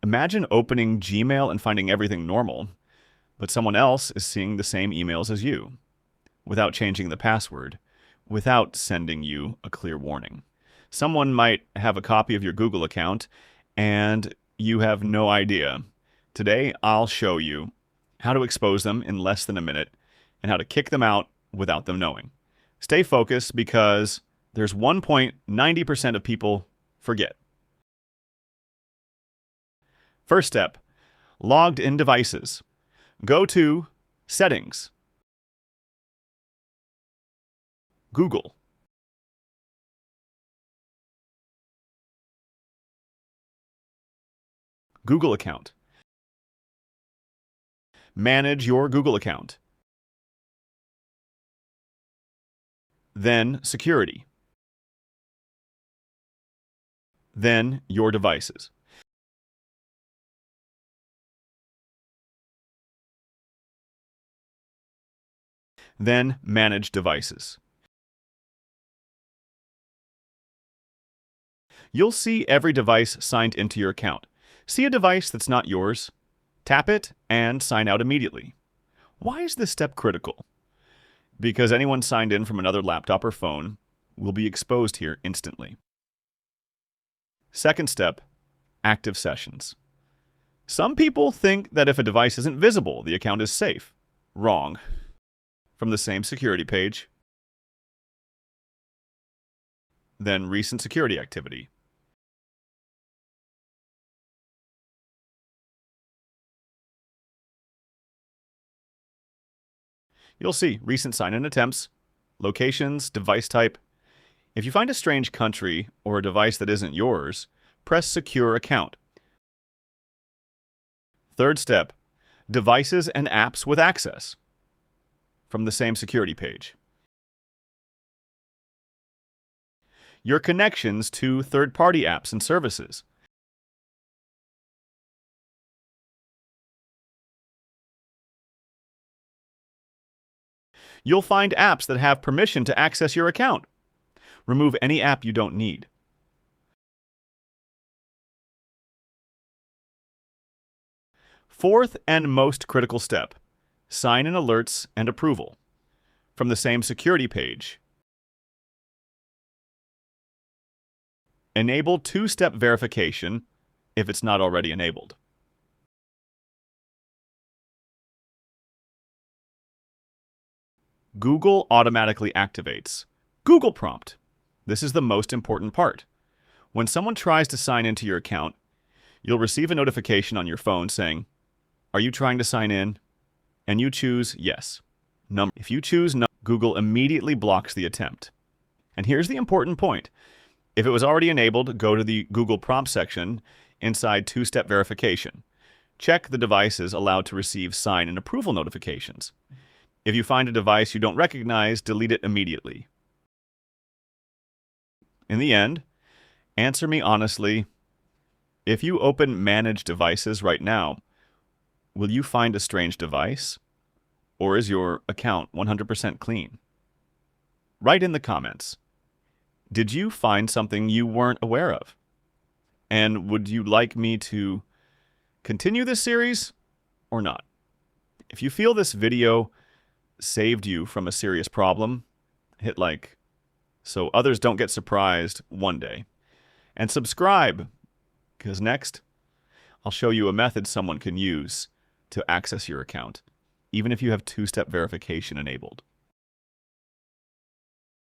Imagine opening Gmail and finding everything normal, but someone else is seeing the same emails as you, without changing the password, without sending you a clear warning. Someone might have a copy of your Google account, and you have no idea. Today, I'll show you how to expose them in less than a minute, and how to kick them out without them knowing. Stay focused, because there's one point 90% of people forget. First step, logged in devices. Go to Settings, Google, Google account. Manage your Google account. Then Security. Then Your devices. Then Manage devices. You'll see every device signed into your account. See a device that's not yours? Tap it and sign out immediately. Why is this step critical? Because anyone signed in from another laptop or phone will be exposed here instantly. Second step, active sessions. Some people think that if a device isn't visible, the account is safe. Wrong. From the same security page, then recent security activity. You'll see recent sign-in attempts, locations, device type. If you find a strange country or a device that isn't yours, press Secure Account. Third step, devices and apps with access. From the same security page. Your connections to third-party apps and services. You'll find apps that have permission to access your account. Remove any app you don't need. Fourth and most critical step, sign-in alerts and approval. From the same security page. Enable two-step verification if it's not already enabled. Google automatically activates. Google prompt. This is the most important part. When someone tries to sign into your account, you'll receive a notification on your phone saying, "Are you trying to sign in?" And you choose yes. If you choose no, Google immediately blocks the attempt. And here's the important point. If it was already enabled, go to the Google prompt section inside two-step verification. Check the devices allowed to receive sign and approval notifications. If you find a device you don't recognize, delete it immediately. In the end, answer me honestly. If you open Manage Devices right now, will you find a strange device? Or is your account 100% clean? Write in the comments. Did you find something you weren't aware of? And would you like me to continue this series or not? If you feel this video saved you from a serious problem, hit like so others don't get surprised one day. And subscribe, because next I'll show you a method someone can use to access your account, even if you have two-step verification enabled.